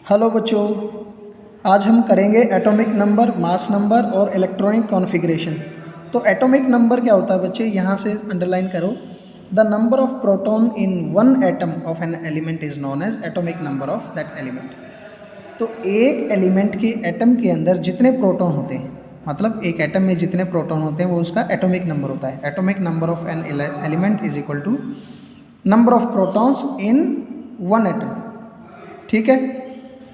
Hello बच्चों, आज हम करेंगे एटॉमिक नंबर, मास नंबर और इलेक्ट्रॉनिक कॉन्फ़िगरेशन। तो एटॉमिक नंबर क्या होता है बच्चे, यहाँ से अंडरलाइन करो। The number of proton in one atom of an element is known as atomic number of that element. तो एक एलिमेंट के एटम के अंदर जितने प्रोटॉन होते हैं, मतलब एक एटम में जितने प्रोटॉन होते हैं वो उसका एटॉमिक नंबर होता है। Atomic number of an element is equal to number of protons in one atom. ठीक है,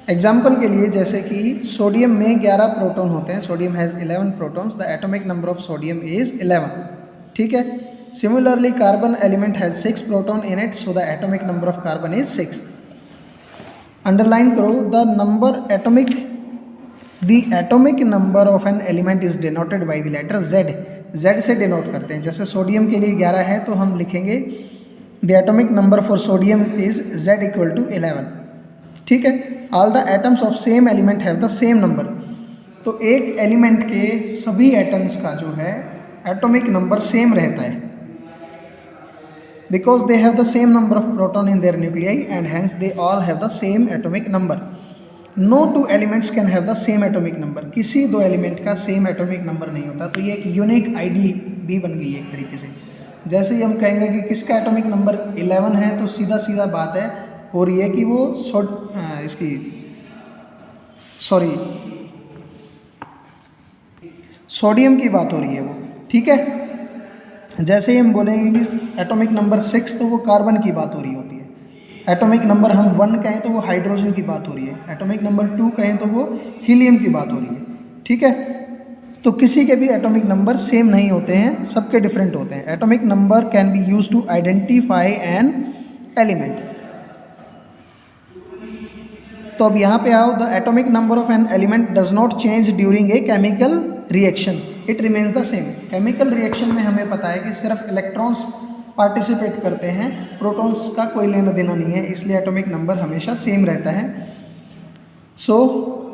एग्जाम्पल के लिए जैसे कि सोडियम में 11 प्रोटॉन होते हैं, sodium has 11 protons, the atomic number of sodium is 11। ठीक है, similarly carbon element has 6 proton in it, so the atomic number of carbon is 6। Underline करो, the number atomic the atomic number of an element is denoted by the letter Z। Z से denote करते हैं। जैसे sodium के लिए 11 है तो हम लिखेंगे the atomic number for sodium is Z equal to 11। ठीक है, all the atoms of same element have the same number. तो एक एलिमेंट के सभी एटम्स का जो है एटॉमिक नंबर सेम रहता है, because they have the same number of proton in their nuclei and hence they all have the same atomic number. No two elements can have the same atomic number. किसी दो element का same atomic number नहीं होता। तो ये एक unique ID भी बन गई है एक तरीके से। जैसे ही हम कहेंगे कि किसका एटॉमिक नंबर 11 है, तो सीधा सीधा बात है हो रही है कि वो सोडियम की बात हो रही है वो। ठीक है, जैसे ही हम बोलेंगे कि एटॉमिक नंबर 6 तो वो कार्बन की बात हो रही होती है। एटॉमिक नंबर हम 1 कहें तो वो हाइड्रोजन की बात हो रही है। एटॉमिक नंबर 2 कहें तो वो हीलियम की बात हो रही है। ठीक है, तो किसी के भी एटॉमिक नंबर सेम नहीं होते हैं, सबके डिफरेंट होते हैं। Atomic number can be use to identify an element. तो अब यहाँ पे आओ, the atomic number of an element does not change during a chemical reaction, it remains the same. Chemical reaction में हमें पता है कि सिर्फ इलेक्ट्रॉन्स पार्टिसिपेट करते हैं, प्रोटॉन्स का कोई लेना देना नहीं है, इसलिए एटॉमिक नंबर हमेशा सेम रहता है। So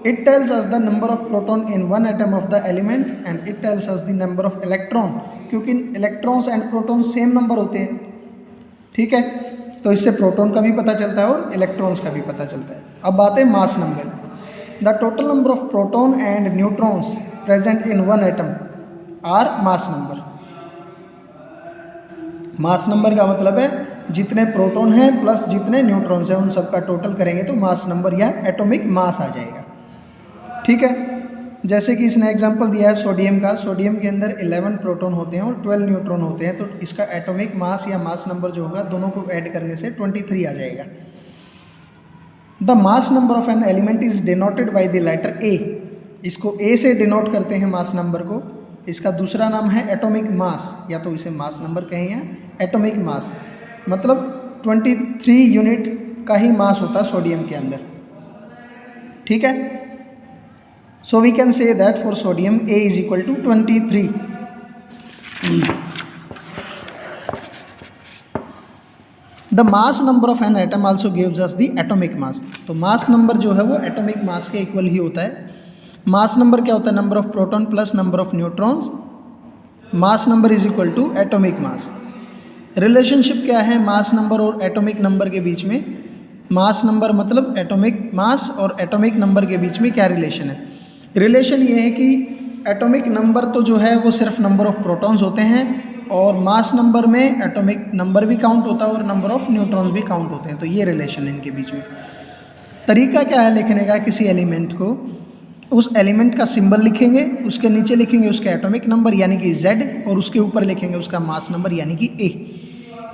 it tells us the number of proton in one atom of the element and it tells us the number of electron, क्योंकि electrons and proton same number होते हैं। ठीक है, तो इससे प्रोटॉन का भी पता चलता है और इलेक्ट्रॉन्स का भी पता चलता है। अब बात है mass number. The total number of proton and neutrons present in one atom are mass number. Mass number का मतलब है जितने प्रोटॉन हैं प्लस जितने न्यूट्रॉन्स हैं उन सब का टोटल करेंगे तो मास नंबर या एटॉमिक मास आ जाएगा। ठीक है, जैसे कि इसने एग्जांपल दिया है सोडियम का। सोडियम के अंदर 11 प्रोटॉन होते हैं और 12 न्यूट्रॉन होते हैं, तो इसका एटॉमिक मास या मास नंबर जो होगा दोनों को ऐड करने से 23 आ जाएगा। The mass number of an element is denoted by the letter A। इसको A से डिनोट करते हैं मास नंबर को। इसका दूसरा नाम है एटॉमिक मास, या तो इसे मास नंबर कहें या एटॉमिक मास। मतलब 23 यूनिट का ही मास होता है सोडियम के अंदर। ठीक है, so we can say that for sodium A is equal to 23. The mass number of an atom also gives us the atomic mass. तो मास नंबर जो है वो एटॉमिक मास के इक्वल ही होता है। मास नंबर क्या होता है? Number of proton plus number of neutrons. Mass number is equal to atomic mass. Relationship क्या है मास नंबर और एटॉमिक नंबर के बीच में? मास नंबर मतलब एटॉमिक मास और एटॉमिक नंबर के बीच में क्या रिलेशन है? रिलेशन ये है कि एटॉमिक नंबर तो जो है वो सिर्फ नंबर ऑफ प्रोटॉन्स होते हैं और मास नंबर में एटॉमिक नंबर भी काउंट होता है और नंबर ऑफ न्यूट्रॉन्स भी काउंट होते हैं। तो ये रिलेशन है इनके बीच में। तरीका क्या है लिखने का? किसी एलिमेंट को उस एलिमेंट का सिंबल लिखेंगे, उसके नीचे लिखेंगे उसका एटॉमिक नंबर यानी कि Z और उसके ऊपर लिखेंगे उसका मास नंबर यानी कि A।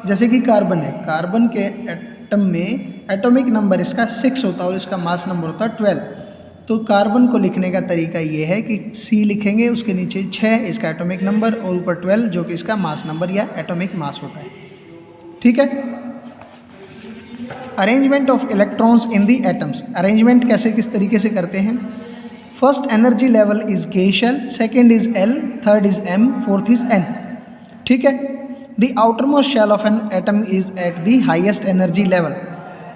जैसे कि कार्बन है, कार्बन के एटम में एटॉमिक नंबर इसका 6 होता है और इसका मास नंबर होता है 12। तो कार्बन को लिखने का तरीका ये है कि C लिखेंगे, उसके नीचे 6 इसका एटॉमिक नंबर और ऊपर 12 जो कि इसका मास नंबर या एटॉमिक मास होता है। ठीक है, arrangement of electrons in the atoms. Arrangement कैसे किस तरीके से करते हैं? First energy level is K shell, second is L, third is M, fourth is N। ठीक है, the outermost shell of an atom is at the highest energy level.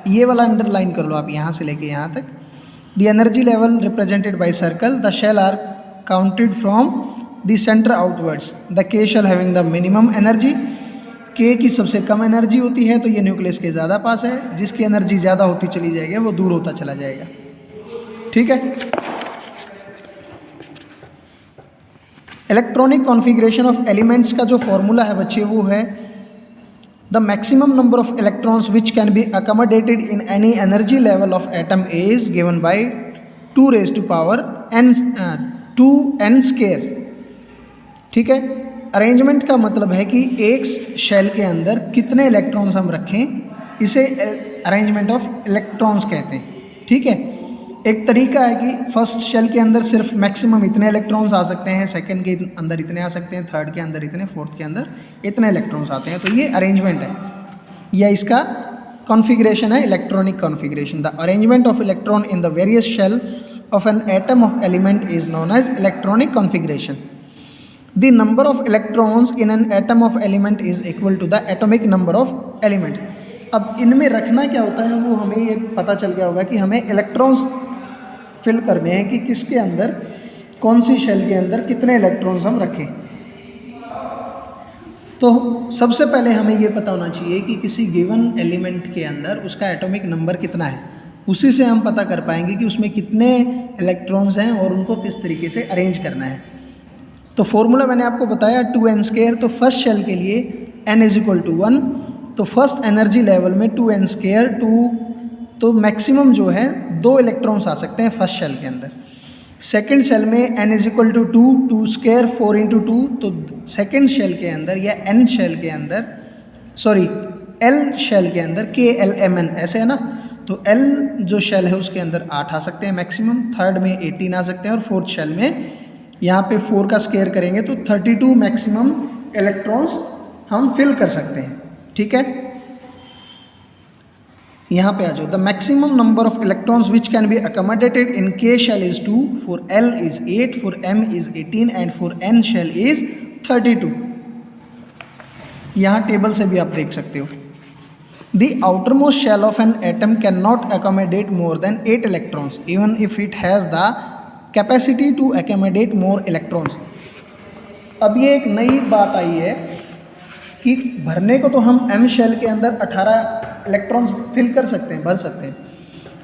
ये वाला अंडरलाइन कर लो आप, यहाँ से लेके यहाँ तक। The energy level represented by circle. The shell are counted from the center outwards. The K shell having the minimum energy. K की सबसे कम एनर्जी होती है तो ये न्यूक्लियस के ज़्यादा पास है, जिसकी एनर्जी ज़्यादा होती चली जाएगी वो दूर होता चला जाएगा। ठीक है। इलेक्ट्रॉनिक कॉन्फ़िगरेशन ऑफ एलिमेंट्स का जो फॉर्मूला है बच्चे वो है the maximum number of electrons which can be accommodated in any energy level of atom is given by 2n square. ठीक है। अरेंजमेंट का मतलब है कि एक शेल के अंदर कितने इलेक्ट्रॉन्स हम रखें, इसे अरेंजमेंट ऑफ इलेक्ट्रॉन्स कहते हैं। ठीक है। एक तरीका है कि फर्स्ट शेल के अंदर सिर्फ मैक्सिमम इतने इलेक्ट्रॉन्स आ सकते हैं, सेकंड के अंदर इतने आ सकते हैं, थर्ड के अंदर इतने, फोर्थ के अंदर इतने इलेक्ट्रॉन्स आते हैं। तो ये अरेंजमेंट है या इसका कॉन्फ़िगरेशन है electronic configuration. The arrangement of electron in the various shell of an atom of element is known as electronic configuration. The number of electrons in an atom of element is equal to the atomic number of element. अब इनमें रखना क्या होता है वो हमें ये पता चल गया होगा कि हमें इलेक्ट्रॉन्स फिल करने हैं कि किसके अंदर, कौन सी शेल के अंदर कितने इलेक्ट्रॉन्स हम रखें। तो सबसे पहले हमें ये पता होना चाहिए कि किसी गिवन एलिमेंट के अंदर उसका एटॉमिक नंबर कितना है। उसी से हम पता कर पाएंगे कि उसमें कितने इलेक्ट्रॉन्स हैं और उनको किस तरीके से अरेंज करना है। तो फॉर्मूला मैंने आपको बताया 2n स्क्वायर। तो फर्स्ट शेल के लिए n इज इक्वल टू 1। तो फर्स्ट एनर्जी लेवल में 2n स्क्वायर 2, तो मैक्सिमम जो है 2 इलेक्ट्रॉन्स आ सकते हैं फर्स्ट शेल के अंदर। सेकंड शेल में n is equal to 2, 2 square 4 into 2। तो सेकंड शेल के अंदर या n शेल के अंदर, सॉरी l शेल के अंदर KLMN ऐसे है ना, तो l जो शेल है उसके अंदर 8 आ सकते हैं मैक्सिमम, थर्ड में 18 आ सकते हैं और फोर्थ शेल में यहाँ पे 4 का स्क्वायर करेंगे तो 32 मैक्सिमम इलेक्ट्रॉन्स हम फिल कर सकते हैं। ठीक है। यहाँ पे आ जाओ। The maximum number of electrons which can be accommodated in K shell is 2, for L is 8, for M is 18 and for N shell is 32। यहाँ टेबल से भी आप देख सकते हो। The outermost shell of an atom can not accommodate more than 8 electrons even if it has the capacity to accommodate more electrons. अब ये एक नई बात आई है कि भरने को तो हम M शेल के अंदर 18 इलेक्ट्रॉन्स फिल कर सकते हैं, भर सकते हैं,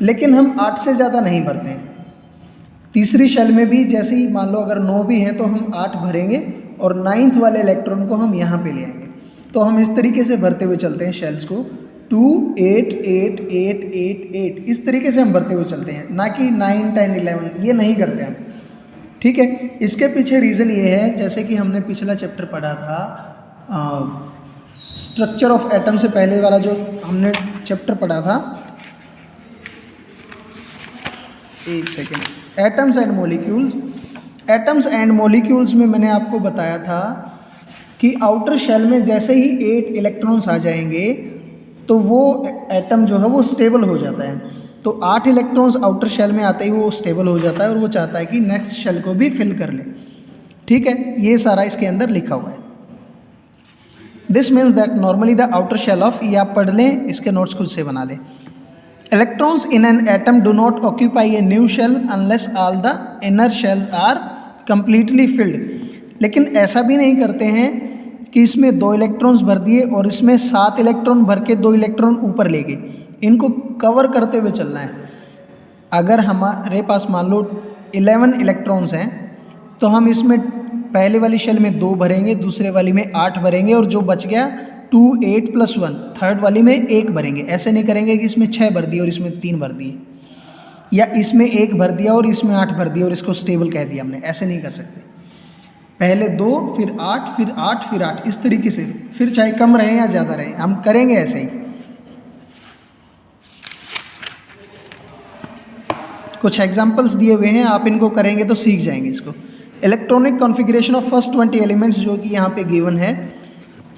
लेकिन हम 8 से ज़्यादा नहीं भरते हैं। तीसरी शेल में भी जैसे ही मान लो अगर 9 भी हैं तो हम 8 भरेंगे और 9th वाले इलेक्ट्रॉन को हम यहाँ पे ले आएंगे। तो हम इस तरीके से भरते हुए चलते हैं शेल्स को, 2 8 8 8 8 8 इस तरीके से हम भरते हुए चलते हैं, ना कि 9 10 11 ये नहीं करते हम। ठीक है। इसके पीछे रीज़न ये है, जैसे कि हमने पिछला चैप्टर पढ़ा था स्ट्रक्चर ऑफ एटम से पहले वाला जो हमने चैप्टर पढ़ा था, एक second, atoms and molecules. Atoms and molecules में मैंने आपको बताया था कि आउटर शेल में जैसे ही 8 इलेक्ट्रॉन्स आ जाएंगे तो वो एटम जो है वो स्टेबल हो जाता है। तो 8 इलेक्ट्रॉन्स आउटर शेल में आते ही वो स्टेबल हो जाता है और वो चाहता है कि नेक्स्ट शेल को भी फिल कर ले। ठीक है। ये सारा इसके अंदर लिखा हुआ है। This means that normally the outer shell of, ये आप पढ़ लें, इसके नोट्स खुद से बना लें। Electrons in an atom do not occupy a new shell unless all the inner shells are completely filled. लेकिन ऐसा भी नहीं करते हैं कि इसमें 2 इलेक्ट्रॉन्स भर दिए और इसमें 7 इलेक्ट्रॉन भर के 2 इलेक्ट्रॉन ऊपर ले गए। इनको कवर करते हुए चलना है। अगर हमारे पास मान लो 11 इलेक्ट्रॉन्स हैं तो हम इसमें पहले वाली शेल में 2 भरेंगे, दूसरे वाली में 8 भरेंगे और जो बच गया 2 8 + 1 थर्ड वाली में 1 भरेंगे। ऐसे नहीं करेंगे कि इसमें 6 भर दिए और इसमें 3 भर दिए, या इसमें 1 भर दिया और इसमें 8 भर दिया और इसको स्टेबल कह दिया हमने। ऐसे नहीं कर सकते। पहले 2 फिर 8 फिर 8 फिर 8 इस तरीके से, फिर चाहे कम रहे या ज़्यादा रहे हम करेंगे ऐसे ही। कुछ एग्जाम्पल्स दिए हुए हैं, आप इनको करेंगे तो सीख जाएंगे इसको। Electronic configuration of first 20 elements जो कि यहाँ पे गिवन है।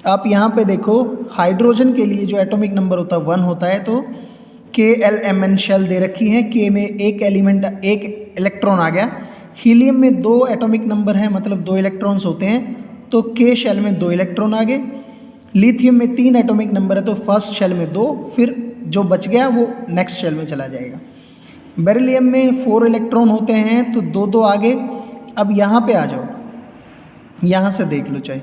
आप यहाँ पे देखो, हाइड्रोजन के लिए जो एटॉमिक नंबर होता है 1 होता है, तो KLMN शेल दे रखी है। K में एक इलेक्ट्रॉन आ गया। हीलियम में 2 एटॉमिक नंबर है, मतलब 2 इलेक्ट्रॉन्स होते हैं, तो K शेल में 2 इलेक्ट्रॉन आ गए। लिथियम में 3 एटॉमिक नंबर है, तो फर्स्ट शेल में 2, फिर जो बच गया वो नेक्स्ट शेल में चला जाएगा। बेरिलियम में 4 इलेक्ट्रॉन होते हैं, तो 2 आगे। अब यहाँ पे आ जाओ, यहाँ से देख लो चाहे।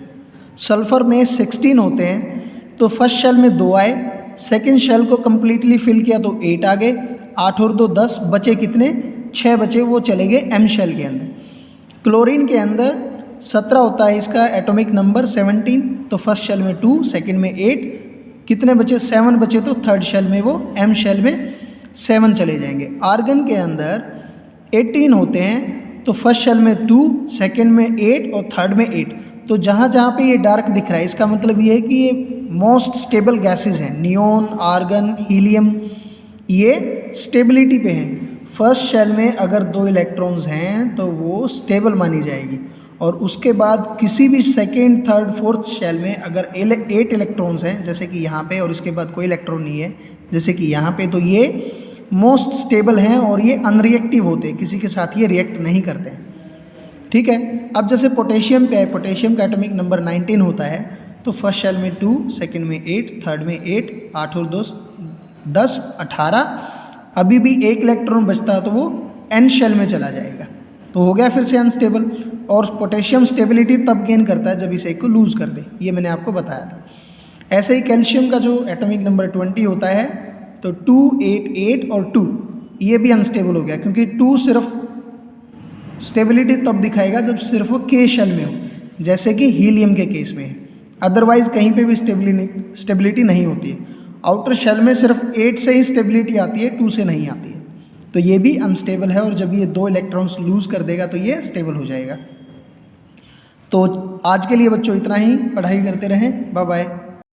सल्फ़र में 16 होते हैं, तो फर्स्ट शेल में 2 आए, सेकंड शेल को कम्प्लीटली फिल किया तो 8 आ गए, 8 और 2 10, बचे कितने 6 बचे वो चले गए एम शेल के अंदर। क्लोरीन के अंदर 17 होता है इसका एटॉमिक नंबर 17, तो फर्स्ट शेल में 2, सेकंड में 8, कितने बचे 7 बचे, तो थर्ड शेल में वो एम शेल में 7 चले जाएंगे। आर्गन के अंदर 18 होते हैं, तो फर्स्ट शेल में 2, सेकंड में 8 और थर्ड में 8। तो जहाँ जहाँ पे ये डार्क दिख रहा है इसका मतलब ये है कि ये मोस्ट स्टेबल गैसेस हैं। नियोन, आर्गन, हीलियम ये स्टेबिलिटी पे हैं। फर्स्ट शेल में अगर 2 इलेक्ट्रॉन्स हैं तो वो स्टेबल मानी जाएगी, और उसके बाद किसी भी सेकेंड, थर्ड, फोर्थ शेल में अगर 8 इलेक्ट्रॉन्स हैं जैसे कि यहाँ पे, और इसके बाद कोई इलेक्ट्रॉन नहीं है जैसे कि यहाँ पे, तो ये मोस्ट स्टेबल हैं और ये अनरिएक्टिव होते हैं, किसी के साथ ये रिएक्ट नहीं करते हैं। ठीक है, अब जैसे पोटेशियम पे है, पोटेशियम का एटॉमिक नंबर 19 होता है, तो फर्स्ट शेल में 2, सेकंड में 8, थर्ड में 8, 8 और 2 10, 18। अभी भी 1 इलेक्ट्रॉन बचता है तो वो एन शेल में चला जाएगा, तो हो गया फिर से अनस्टेबल। और पोटेशियम स्टेबिलिटी तब गेन करता है जब इसे एक को लूज़ कर दे, ये मैंने आपको बताया था। ऐसे ही कैल्शियम का जो एटॉमिक नंबर 20 होता है, तो 2, 8, 8 और 2 ये भी अनस्टेबल हो गया, क्योंकि 2 सिर्फ स्टेबिलिटी तब दिखाएगा जब सिर्फ वो के शेल में हो, जैसे कि हीलियम के केस में है। अदरवाइज कहीं पे भी स्टेबिलिटी नहीं होती है। आउटर शेल में सिर्फ 8 से ही स्टेबिलिटी आती है, 2 से नहीं आती है, तो ये भी अनस्टेबल है। और जब ये 2 इलेक्ट्रॉन्स लूज़ कर देगा तो ये स्टेबल हो जाएगा। तो आज के लिए बच्चों इतना ही, पढ़ाई करते रहें, बाय बाय।